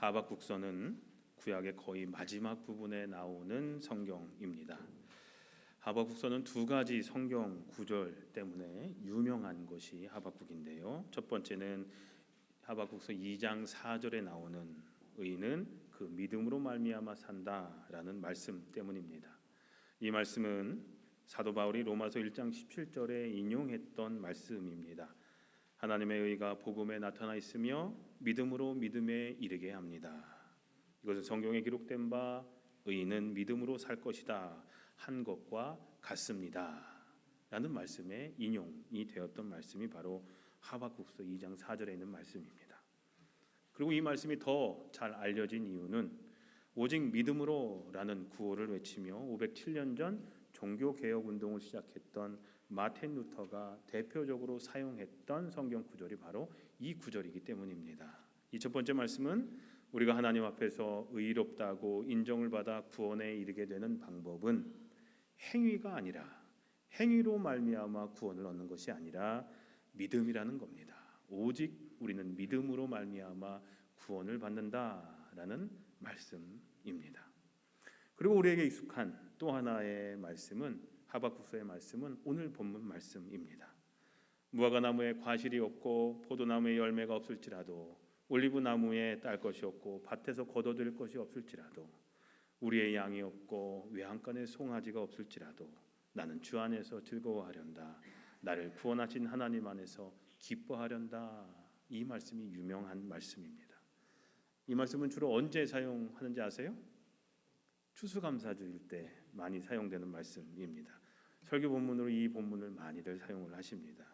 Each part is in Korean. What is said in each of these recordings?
하박국서는 구약의 거의 마지막 부분에 나오는 성경입니다. 하박국서는 두 가지 성경 구절 때문에 유명한 것이 하박국인데요. 첫 번째는 하박국서 2장 4절에 나오는 의인은 그 믿음으로 말미암아 산다라는 말씀 때문입니다. 이 말씀은 사도 바울이 로마서 1장 17절에 인용했던 말씀입니다. 하나님의 의가 복음에 나타나 있으며 믿음으로 믿음에 이르게 합니다. 이것은 성경에 기록된 바 의인은 믿음으로 살 것이다 한 것과 같습니다 라는 말씀에 인용이 되었던 말씀이 바로 하박국서 2장 4절에 있는 말씀입니다. 그리고 이 말씀이 더 잘 알려진 이유는 오직 믿음으로라는 구호를 외치며 507년 전 종교개혁운동을 시작했던 마틴 루터가 대표적으로 사용했던 성경 구절이 바로 이 구절이기 때문입니다. 이 첫 번째 말씀은 우리가 하나님 앞에서 의롭다고 인정을 받아 구원에 이르게 되는 방법은 행위가 아니라 행위로 말미암아 구원을 얻는 것이 아니라 믿음이라는 겁니다. 오직 우리는 믿음으로 말미암아 구원을 받는다라는 말씀입니다. 그리고 우리에게 익숙한 또 하나의 말씀은 하박국서의 말씀은 오늘 본문 말씀입니다. 무화과 나무에 과실이 없고 포도나무에 열매가 없을지라도 올리브 나무에 딸 것이 없고 밭에서 거둬들일 것이 없을지라도 우리의 양이 없고 외양간에 송아지가 없을지라도 나는 주 안에서 즐거워하련다. 나를 구원하신 하나님 안에서 기뻐하련다. 이 말씀이 유명한 말씀입니다. 이 말씀은 주로 언제 사용하는지 아세요? 추수감사주일 때 많이 사용되는 말씀입니다. 설교 본문으로 이 본문을 많이들 사용을 하십니다.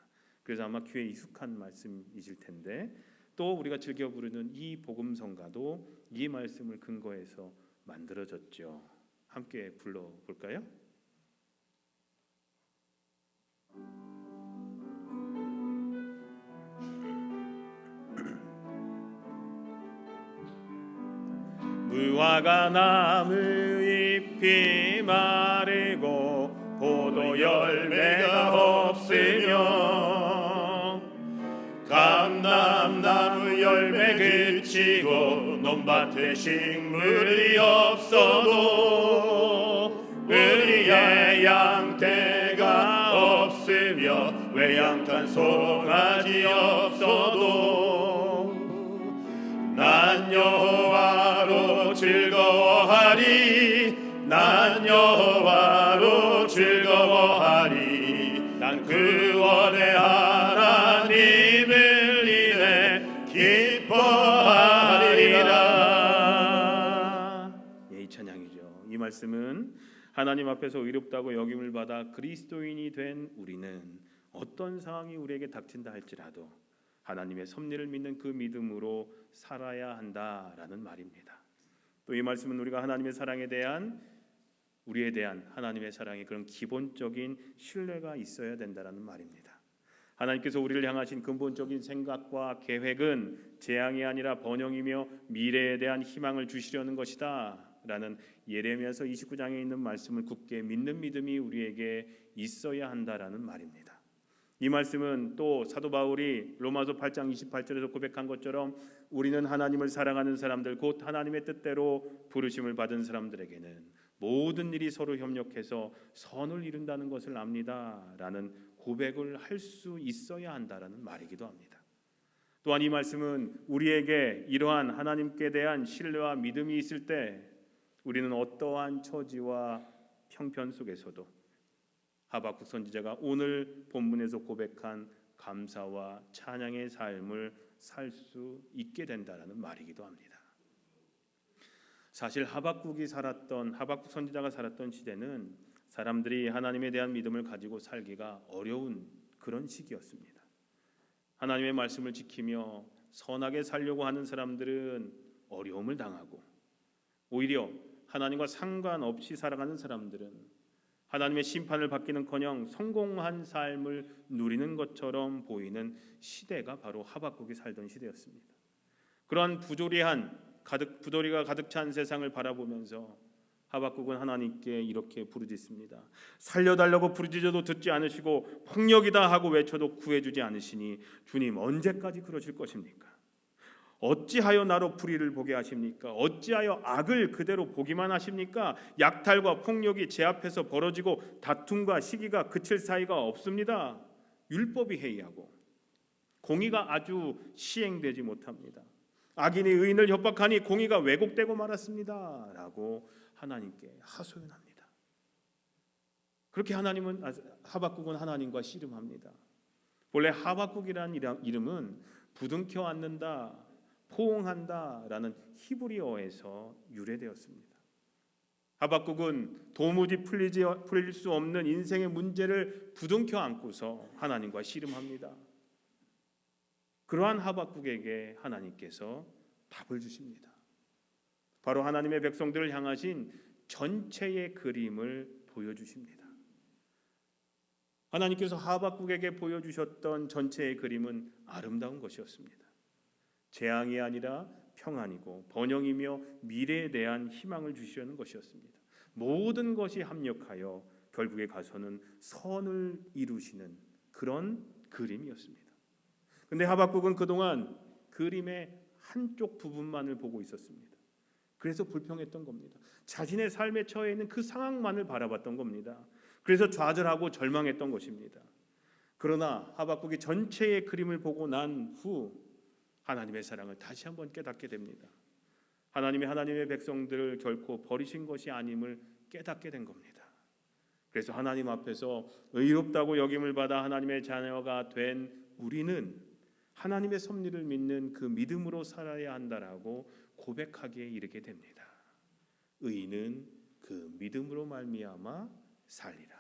그래서 아마 귀에 익숙한 말씀이실 텐데 또 우리가 즐겨 부르는 이 복음성가도 이 말씀을 근거해서 만들어졌죠. 함께 불러볼까요? 무화과 나무 잎이 마르고 포도 열매가 없으며 감람나무 열매 그치고 논밭에 식물이 없어도 우리의 양떼가 없으며 외양간 송아지 없어도 난 여호와로 즐거워하리 난 여호와로 즐거워하리 난 구원의 하나님을 인해 기뻐하리라. 이 찬양이죠. 이 말씀은 하나님 앞에서 의롭다고 여김을 받아 그리스도인이 된 우리는 어떤 상황이 우리에게 닥친다 할지라도 하나님의 섭리를 믿는 그 믿음으로 살아야 한다라는 말입니다. 또 이 말씀은 우리가 하나님의 사랑에 대한 우리에 대한 하나님의 사랑의 그런 기본적인 신뢰가 있어야 된다라는 말입니다. 하나님께서 우리를 향하신 근본적인 생각과 계획은 재앙이 아니라 번영이며 미래에 대한 희망을 주시려는 것이다 라는 예레미야서 29장에 있는 말씀을 굳게 믿는 믿음이 우리에게 있어야 한다라는 말입니다. 이 말씀은 또 사도 바울이 로마서 8장 28절에서 고백한 것처럼 우리는 하나님을 사랑하는 사람들 곧 하나님의 뜻대로 부르심을 받은 사람들에게는 모든 일이 서로 협력해서 선을 이룬다는 것을 압니다 라는 고백을 할 수 있어야 한다라는 말이기도 합니다. 또한 이 말씀은 우리에게 이러한 하나님께 대한 신뢰와 믿음이 있을 때 우리는 어떠한 처지와 형편 속에서도 하박국 선지자가 오늘 본문에서 고백한 감사와 찬양의 삶을 살 수 있게 된다라는 말이기도 합니다. 사실 하박국 선지자가 살았던 시대는 사람들이 하나님에 대한 믿음을 가지고 살기가 어려운 그런 시기였습니다. 하나님의 말씀을 지키며 선하게 살려고 하는 사람들은 어려움을 당하고 오히려 하나님과 상관없이 살아가는 사람들은 하나님의 심판을 받기는커녕 성공한 삶을 누리는 것처럼 보이는 시대가 바로 하박국이 살던 시대였습니다. 그러한 부조리가 가득 찬 세상을 바라보면서 하박국은 하나님께 이렇게 부르짖습니다. 살려달라고 부르짖어도 듣지 않으시고 폭력이다 하고 외쳐도 구해주지 않으시니 주님 언제까지 그러실 것입니까? 어찌하여 나로 불의를 보게 하십니까? 어찌하여 악을 그대로 보기만 하십니까? 약탈과 폭력이 제 앞에서 벌어지고 다툼과 시기가 그칠 사이가 없습니다. 율법이 해이하고 공의가 아주 시행되지 못합니다. 악인이 의인을 협박하니 공의가 왜곡되고 말았습니다. 라고 하나님께 하소연합니다. 그렇게 하박국은 하나님과 씨름합니다. 본래 하박국이라는 이름은 부둥켜 안는다, 포옹한다라는 히브리어에서 유래되었습니다. 하박국은 도무지 풀릴 수 없는 인생의 문제를 부둥켜 안고서 하나님과 씨름합니다. 그러한 하박국에게 하나님께서 답을 주십니다. 바로 하나님의 백성들을 향하신 전체의 그림을 보여주십니다. 하나님께서 하박국에게 보여주셨던 전체의 그림은 아름다운 것이었습니다. 재앙이 아니라 평안이고 번영이며 미래에 대한 희망을 주시려는 것이었습니다. 모든 것이 합력하여 결국에 가서는 선을 이루시는 그런 그림이었습니다. 그런데 하박국은 그동안 그림의 한쪽 부분만을 보고 있었습니다. 그래서 불평했던 겁니다. 자신의 삶에 처해 있는 그 상황만을 바라봤던 겁니다. 그래서 좌절하고 절망했던 것입니다. 그러나 하박국이 전체의 그림을 보고 난 후 하나님의 사랑을 다시 한번 깨닫게 됩니다. 하나님의 백성들을 결코 버리신 것이 아님을 깨닫게 된 겁니다. 그래서 하나님 앞에서 의롭다고 여김을 받아 하나님의 자녀가 된 우리는 하나님의 섭리를 믿는 그 믿음으로 살아야 한다라고 고백하기에 이르게 됩니다. 의인은 그 믿음으로 말미암아 살리라.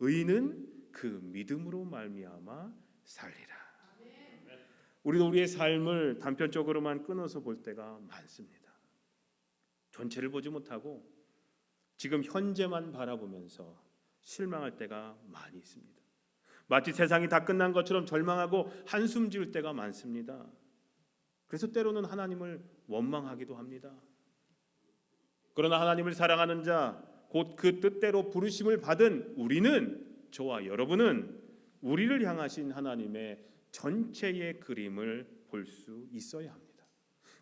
의인은 그 믿음으로 말미암아 살리라. 우리도 우리의 삶을 단편적으로만 끊어서 볼 때가 많습니다. 전체를 보지 못하고 지금 현재만 바라보면서 실망할 때가 많이 있습니다. 마치 세상이 다 끝난 것처럼 절망하고 한숨 지을 때가 많습니다. 그래서 때로는 하나님을 원망하기도 합니다. 그러나 하나님을 사랑하는 자, 곧 그 뜻대로 부르심을 받은 우리는, 저와 여러분은 우리를 향하신 하나님의 전체의 그림을 볼 수 있어야 합니다.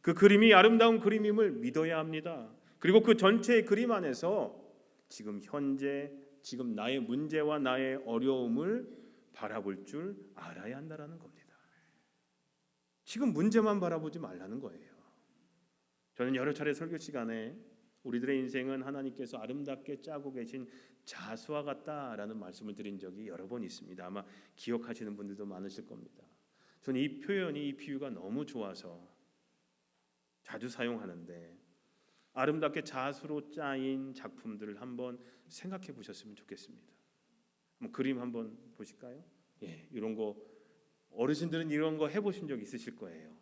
그 그림이 아름다운 그림임을 믿어야 합니다. 그리고 그 전체의 그림 안에서 지금 현재, 지금 나의 문제와 나의 어려움을 바라볼 줄 알아야 한다는 겁니다. 지금 문제만 바라보지 말라는 거예요. 저는 여러 차례 설교 시간에 우리들의 인생은 하나님께서 아름답게 짜고 계신 자수와 같다라는 말씀을 드린 적이 여러 번 있습니다. 아마 기억하시는 분들도 많으실 겁니다. 저는 이 표현이, 이 비유가 너무 좋아서 자주 사용하는데, 아름답게 자수로 짜인 작품들을 한번 생각해 보셨으면 좋겠습니다. 그림 한번 보실까요? 이런 거 어르신들은 이런 거 해보신 적 있으실 거예요.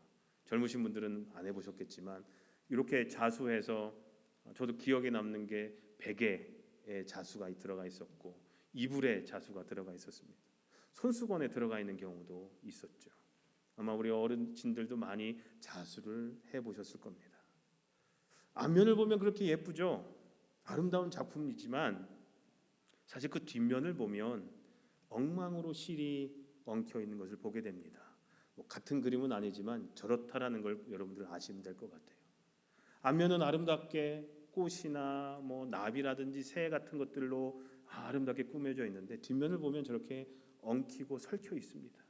젊으신 분들은 안 해보셨겠지만 이렇게 자수해서, 저도 기억에 남는 게 베개에 자수가 들어가 있었고 이불에 자수가 들어가 있었습니다. 손수건에 들어가 있는 경우도 있었죠. 아마 우리 어르신들도 많이 자수를 해보셨을 겁니다. 앞면을 보면 그렇게 예쁘죠. 아름다운 작품이지만 사실 그 뒷면을 보면 엉망으로 실이 엉켜 있는 것을 보게 됩니다. 같은 그림은 아니지만 저렇다라는 걸 여러분들 아시면 될 것 같아요. 앞면은 아름답게 꽃이나 나비라든지 새 같은 것들로 아름답게 꾸며져 있는데 뒷면을 보면 저렇게 엉키고 설켜 있습니다.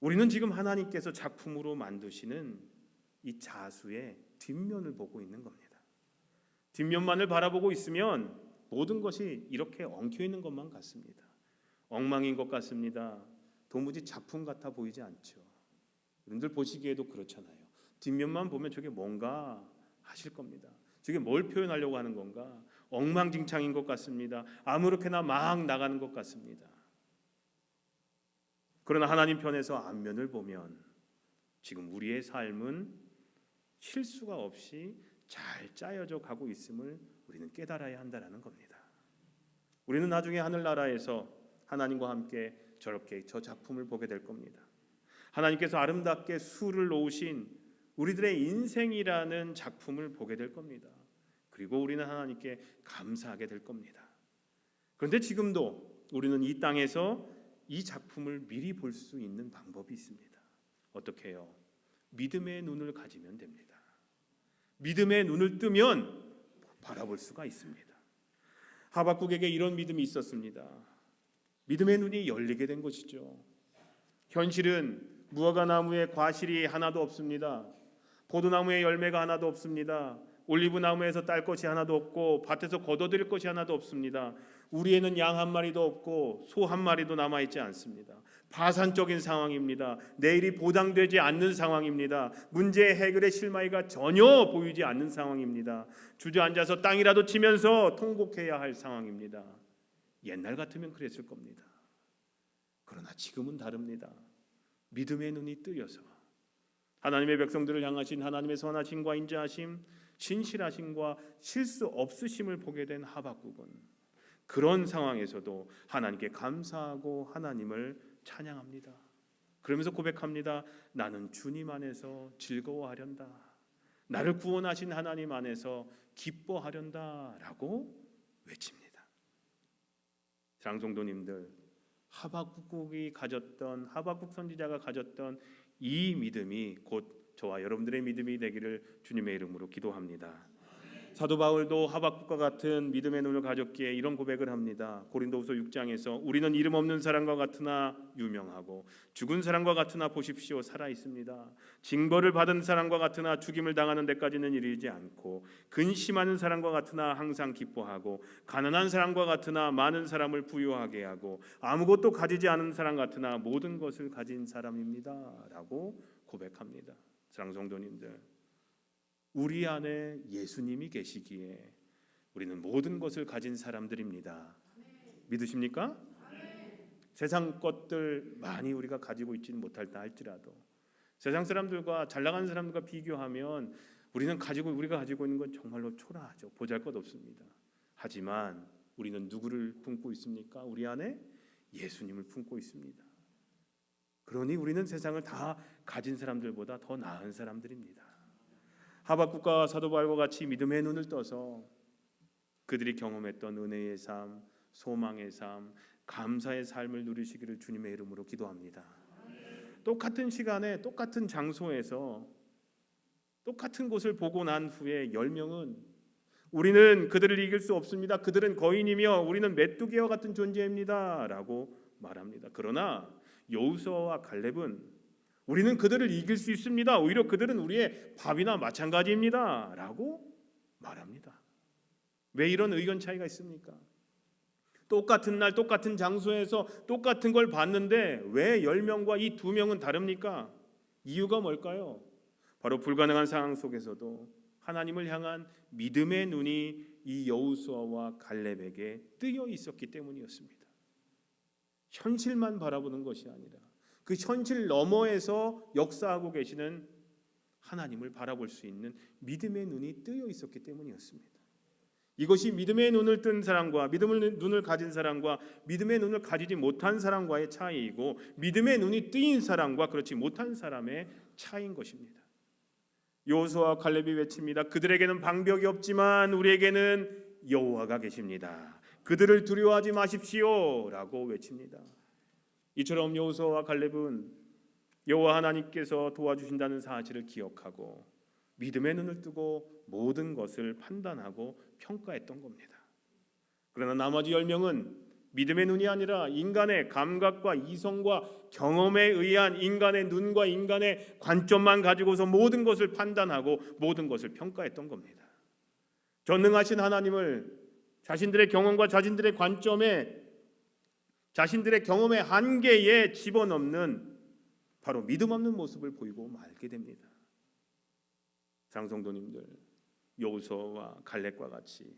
우리는 지금 하나님께서 작품으로 만드시는 이 자수의 뒷면을 보고 있는 겁니다. 뒷면만을 바라보고 있으면 모든 것이 이렇게 엉켜 있는 것만 같습니다. 엉망인 것 같습니다. 도무지 작품 같아 보이지 않죠. 여러분들 보시기에도 그렇잖아요. 뒷면만 보면 저게 뭔가 하실 겁니다. 저게 뭘 표현하려고 하는 건가? 엉망진창인 것 같습니다. 아무렇게나 막 나가는 것 같습니다. 그러나 하나님 편에서 앞면을 보면 지금 우리의 삶은 실수가 없이 잘 짜여져 가고 있음을 우리는 깨달아야 한다는 겁니다. 우리는 나중에 하늘나라에서 하나님과 함께 저렇게 저 작품을 보게 될 겁니다. 하나님께서 아름답게 수를 놓으신 우리들의 인생이라는 작품을 보게 될 겁니다. 그리고 우리는 하나님께 감사하게 될 겁니다. 그런데 지금도 우리는 이 땅에서 이 작품을 미리 볼 수 있는 방법이 있습니다. 어떻게 해요? 믿음의 눈을 가지면 됩니다. 믿음의 눈을 뜨면 바라볼 수가 있습니다. 하박국에게 이런 믿음이 있었습니다. 믿음의 눈이 열리게 된 것이죠. 현실은 무화과 나무에 과실이 하나도 없습니다. 포도나무에 열매가 하나도 없습니다. 올리브 나무에서 딸 것이 하나도 없고 밭에서 거둬들일 것이 하나도 없습니다. 우리에는 양 한 마리도 없고 소 한 마리도 남아 있지 않습니다. 파산적인 상황입니다. 내일이 보장되지 않는 상황입니다. 문제의 해결의 실마리가 전혀 보이지 않는 상황입니다. 주저앉아서 땅이라도 치면서 통곡해야 할 상황입니다. 옛날 같으면 그랬을 겁니다. 그러나 지금은 다릅니다. 믿음의 눈이 뜨여서 하나님의 백성들을 향하신 하나님의 선하심과 인자하심, 신실하심과 실수 없으심을 보게 된 하박국은 그런 상황에서도 하나님께 감사하고 하나님을 찬양합니다. 그러면서 고백합니다. 나는 주님 안에서 즐거워하련다. 나를 구원하신 하나님 안에서 기뻐하련다 라고 외칩니다. 장성도님들, 하박국 선지자가 가졌던 이 믿음이 곧 저와 여러분들의 믿음이 되기를 주님의 이름으로 기도합니다. 사도 바울도 하박국과 같은 믿음의 눈을 가졌기에 이런 고백을 합니다. 고린도후서 6장에서 우리는 이름 없는 사람과 같으나 유명하고 죽은 사람과 같으나 보십시오 살아 있습니다. 징벌을 받은 사람과 같으나 죽임을 당하는 데까지는 이르지 않고 근심하는 사람과 같으나 항상 기뻐하고 가난한 사람과 같으나 많은 사람을 부유하게 하고 아무것도 가지지 않은 사람 같으나 모든 것을 가진 사람입니다 라고 고백합니다. 사랑하는 성도님들, 우리 안에 예수님이 계시기에 우리는 모든 것을 가진 사람들입니다. 믿으십니까? 세상 것들 많이 우리가 가지고 있지는 못할다 할지라도 세상 사람들과 잘 나가는 사람들과 비교하면 우리가 가지고 있는 건 정말로 초라하죠. 보잘것없습니다. 하지만 우리는 누구를 품고 있습니까? 우리 안에 예수님을 품고 있습니다. 그러니 우리는 세상을 다 가진 사람들보다 더 나은 사람들입니다. 하박국과 사도 바울과 같이 믿음의 눈을 떠서 그들이 경험했던 은혜의 삶, 소망의 삶, 감사의 삶을 누리시기를 주님의 이름으로 기도합니다. 똑같은 시간에 똑같은 장소에서 똑같은 곳을 보고 난 후에 10명은 우리는 그들을 이길 수 없습니다. 그들은 거인이며 우리는 메뚜기와 같은 존재입니다 라고 말합니다. 그러나 여호수아와 갈렙은 우리는 그들을 이길 수 있습니다. 오히려 그들은 우리의 밥이나 마찬가지입니다 라고 말합니다. 왜 이런 의견 차이가 있습니까? 똑같은 날 똑같은 장소에서 똑같은 걸 봤는데 왜 10명과 이 2명은 다릅니까? 이유가 뭘까요? 바로 불가능한 상황 속에서도 하나님을 향한 믿음의 눈이 이 여호수아와 갈렙에게 뜨여 있었기 때문이었습니다. 현실만 바라보는 것이 아니라 그 현실 너머에서 역사하고 계시는 하나님을 바라볼 수 있는 믿음의 눈이 뜨여 있었기 때문이었습니다. 이것이 믿음의 눈을 뜬 사람과 믿음의 눈을 가진 사람과 믿음의 눈을 가지지 못한 사람과의 차이이고 믿음의 눈이 뜨인 사람과 그렇지 못한 사람의 차이인 것입니다. 여호수아와 갈렙이 외칩니다. 그들에게는 방벽이 없지만 우리에게는 여호와가 계십니다. 그들을 두려워하지 마십시오 라고 외칩니다. 이처럼 여호수아와 갈렙은 여호와 하나님께서 도와주신다는 사실을 기억하고 믿음의 눈을 뜨고 모든 것을 판단하고 평가했던 겁니다. 그러나 나머지 10명은 믿음의 눈이 아니라 인간의 감각과 이성과 경험에 의한 인간의 눈과 인간의 관점만 가지고서 모든 것을 판단하고 모든 것을 평가했던 겁니다. 전능하신 하나님을 자신들의 경험과 자신들의 관점에 자신들의 경험의 한계에 집어넣는 바로 믿음 없는 모습을 보이고 말게 됩니다. 장성도님들, 여호수아와 갈렙과 같이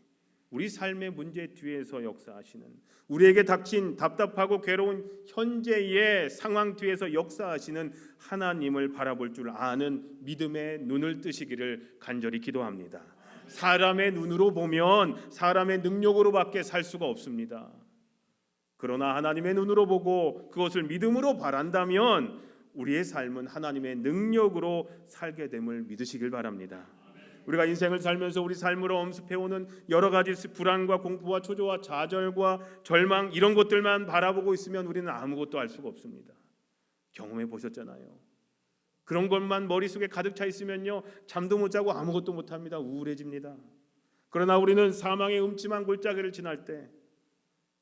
우리 삶의 문제 뒤에서 역사하시는, 우리에게 닥친 답답하고 괴로운 현재의 상황 뒤에서 역사하시는 하나님을 바라볼 줄 아는 믿음의 눈을 뜨시기를 간절히 기도합니다. 사람의 눈으로 보면 사람의 능력으로밖에 살 수가 없습니다. 그러나 하나님의 눈으로 보고 그것을 믿음으로 바란다면 우리의 삶은 하나님의 능력으로 살게 됨을 믿으시길 바랍니다. 우리가 인생을 살면서 우리 삶으로 엄습해오는 여러 가지 불안과 공포와 초조와 좌절과 절망 이런 것들만 바라보고 있으면 우리는 아무것도 알 수가 없습니다. 경험해 보셨잖아요. 그런 것만 머릿속에 가득 차 있으면요, 잠도 못 자고 아무것도 못 합니다. 우울해집니다. 그러나 우리는 사망의 음침한 골짜기를 지날 때,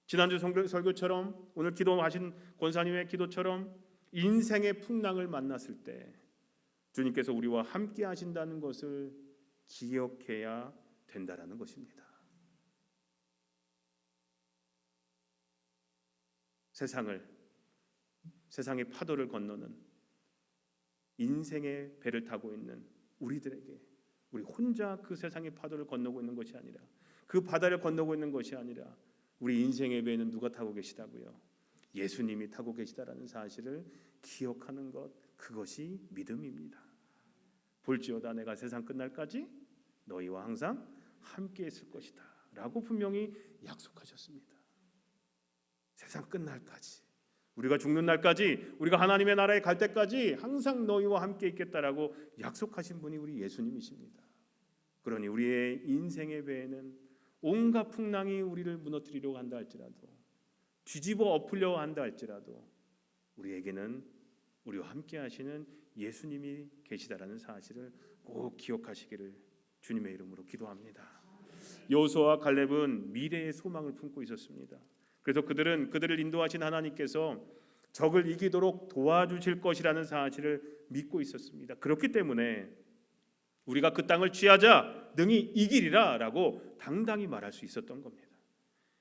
지난주 설교처럼 오늘 기도하신 권사님의 기도처럼 인생의 풍랑을 만났을 때 주님께서 우리와 함께 하신다는 것을 기억해야 된다라는 것입니다. 세상의 파도를 건너는 인생의 배를 타고 있는 우리들에게, 우리 혼자 그 세상의 파도를 건너고 있는 것이 아니라, 그 바다를 건너고 있는 것이 아니라 우리 인생의 배는 누가 타고 계시다고요? 예수님이 타고 계시다라는 사실을 기억하는 것, 그것이 믿음입니다. 볼지어다 내가 세상 끝날까지 너희와 항상 함께 있을 것이다 라고 분명히 약속하셨습니다. 세상 끝날까지, 우리가 죽는 날까지, 우리가 하나님의 나라에 갈 때까지 항상 너희와 함께 있겠다라고 약속하신 분이 우리 예수님이십니다. 그러니 우리의 인생의 배에는 온갖 풍랑이 우리를 무너뜨리려고 한다 할지라도, 뒤집어 엎으려고 한다 할지라도 우리에게는 우리와 함께 하시는 예수님이 계시다라는 사실을 꼭 기억하시기를 주님의 이름으로 기도합니다. 여호수아와 갈렙은 미래의 소망을 품고 있었습니다. 그래서 그들을 인도하신 하나님께서 적을 이기도록 도와주실 것이라는 사실을 믿고 있었습니다. 그렇기 때문에 우리가 그 땅을 취하자 능히 이기리라 라고 당당히 말할 수 있었던 겁니다.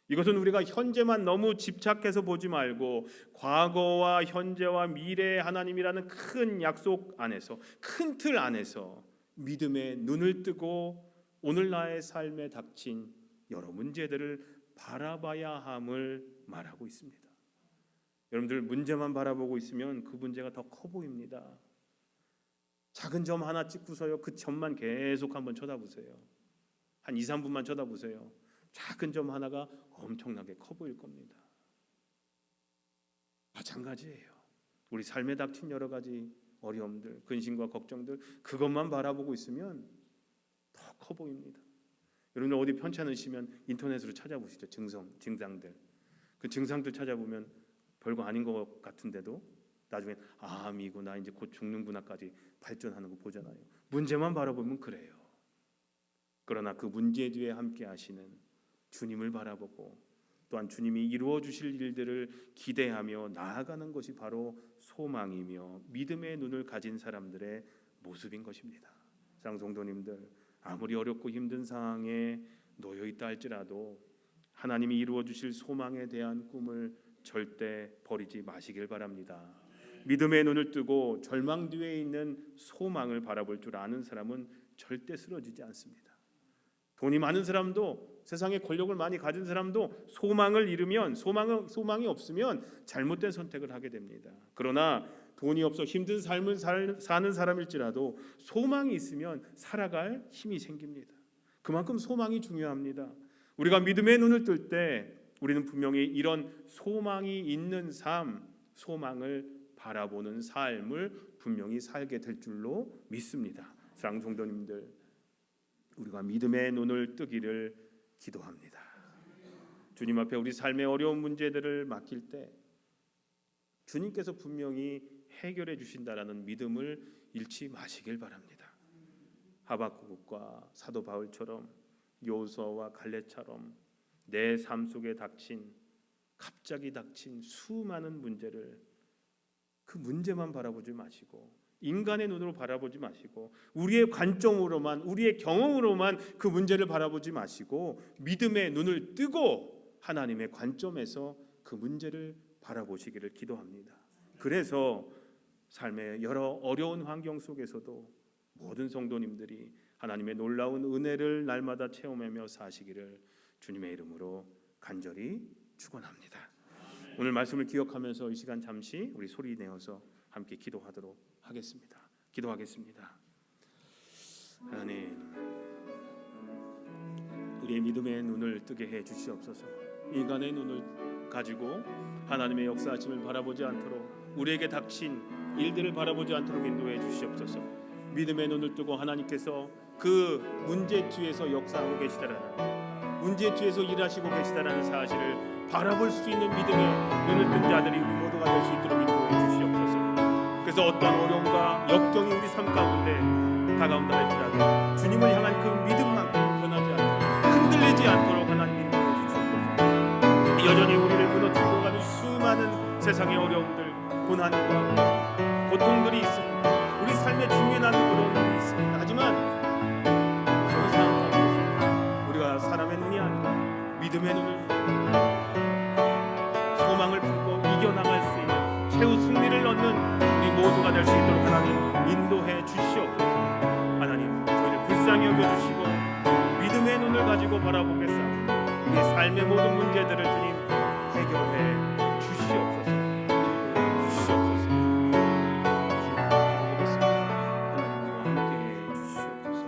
이것은 우리가 현재만 너무 집착해서 보지 말고 과거와 현재와 미래의 하나님이라는 큰 약속 안에서, 큰 틀 안에서 믿음의 눈을 뜨고 오늘 나의 삶에 닥친 여러 문제들을 바라봐야 함을 말하고 있습니다. 여러분들, 문제만 바라보고 있으면 그 문제가 더 커 보입니다. 작은 점 하나 찍고서요, 그 점만 계속 한번 쳐다보세요. 한 2, 3분만 쳐다보세요. 작은 점 하나가 엄청나게 커 보일 겁니다. 마찬가지예요. 우리 삶에 닥친 여러 가지 어려움들, 근심과 걱정들, 그것만 바라보고 있으면 더 커 보입니다. 여러분, 어디 편찮으시면 인터넷으로 찾아보시죠. 증상들. 그 증상들 찾아보면 별거 아닌 것 같은데도 나중에 암이구나, 이제 곧 죽는구나까지 발전하는 거 보잖아요. 문제만 바라보면 그래요. 그러나 그 문제 뒤에 함께 하시는 주님을 바라보고 또한 주님이 이루어 주실 일들을 기대하며 나아가는 것이 바로 소망이며 믿음의 눈을 가진 사람들의 모습인 것입니다. 사랑하는 성도님들, 아무리 어렵고 힘든 상황에 놓여 있다 할지라도 하나님이 이루어 주실 소망에 대한 꿈을 절대 버리지 마시길 바랍니다. 믿음의 눈을 뜨고 절망 뒤에 있는 소망을 바라볼 줄 아는 사람은 절대 쓰러지지 않습니다. 돈이 많은 사람도, 세상에 권력을 많이 가진 사람도 소망을 잃으면, 소망이 없으면 잘못된 선택을 하게 됩니다. 그러나 돈이 없어 힘든 삶을 사는 사람일지라도 소망이 있으면 살아갈 힘이 생깁니다. 그만큼 소망이 중요합니다. 우리가 믿음의 눈을 뜰 때 우리는 분명히 이런 소망이 있는 삶, 소망을 바라보는 삶을 분명히 살게 될 줄로 믿습니다. 사랑하는 성도님들, 우리가 믿음의 눈을 뜨기를 기도합니다. 주님 앞에 우리 삶의 어려운 문제들을 맡길 때 주님께서 분명히 해결해 주신다라는 믿음을 잃지 마시길 바랍니다. 하박국과 사도 바울처럼, 여호수아와 갈렙처럼 내 삶 속에 갑자기 닥친 수많은 문제를, 그 문제만 바라보지 마시고 인간의 눈으로 바라보지 마시고 우리의 관점으로만, 우리의 경험으로만 그 문제를 바라보지 마시고 믿음의 눈을 뜨고 하나님의 관점에서 그 문제를 바라보시기를 기도합니다. 그래서 삶의 여러 어려운 환경 속에서도 모든 성도님들이 하나님의 놀라운 은혜를 날마다 체험하며 사시기를 주님의 이름으로 간절히 축원합니다. 오늘 말씀을 기억하면서 이 시간 잠시 우리 소리 내어서 함께 기도하도록 하겠습니다. 기도하겠습니다. 하나님, 우리의 믿음의 눈을 뜨게 해 주시옵소서. 인간의 눈을 가지고 하나님의 역사하심을 바라보지 않도록, 우리에게 닥친 일들을 바라보지 않도록 인도해 주시옵소서. 믿음의 눈을 뜨고 하나님께서 그 문제 뒤에서 역사하고 계시다라는, 문제 뒤에서 일하시고 계시다라는 사실을 바라볼 수 있는 믿음의 눈을 뜬 자들이 우리 모두가 될 수 있도록 인도해 주시옵소서. 그래서 어떤 어려움과 역경이 우리 삶 가운데 다가온다 할지라도 주님을 향한 그 믿음만큼 변하지 않고 흔들리지 않도록 하나님 인도해 주시옵소서. 여전히 우리를 무너뜨리고 가는 수많은 세상의 어려움들, 고난과 고통들이 있습니다. 우리 삶에 중요한 어려움들이 있습니다. 하지만 그런 상황 가운데서 우리가 사람의 눈이 아니라 믿음의 눈을 소망을 품고 이겨나갈 수 있는 최후 승리를 얻는 우리 모두가 될 수 있도록 하나님 인도해 주시옵소서. 하나님 저희를 불쌍히 여겨주시고 믿음의 눈을 가지고 바라보겠사옵니다. 우리 삶의 모든 문제들을 주님 해결해 주시옵소서. 인도해 주시옵소서. 주님 바라보겠습니다. 하나님과 함께해 주시옵소서.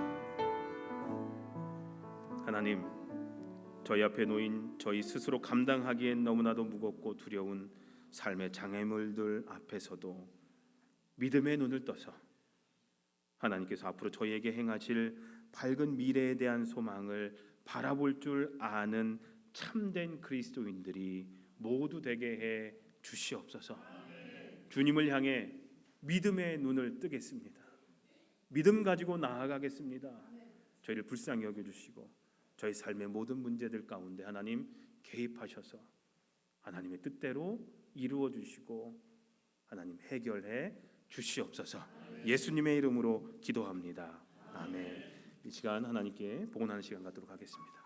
하나님, 저희 앞에 놓인 저희 스스로 감당하기엔 너무나도 무겁고 두려운 삶의 장애물들 앞에서도 믿음의 눈을 떠서 하나님께서 앞으로 저희에게 행하실 밝은 미래에 대한 소망을 바라볼 줄 아는 참된 그리스도인들이 모두 되게 해 주시옵소서. 주님을 향해 믿음의 눈을 뜨겠습니다. 믿음 가지고 나아가겠습니다. 저희를 불쌍히 여겨주시고 저희 삶의 모든 문제들 가운데 하나님 개입하셔서 하나님의 뜻대로 이루어 주시고 하나님 해결해 주시옵소서. 예수님의 이름으로 기도합니다. 아멘. 이 시간 하나님께 복원하는 시간 갖도록 하겠습니다.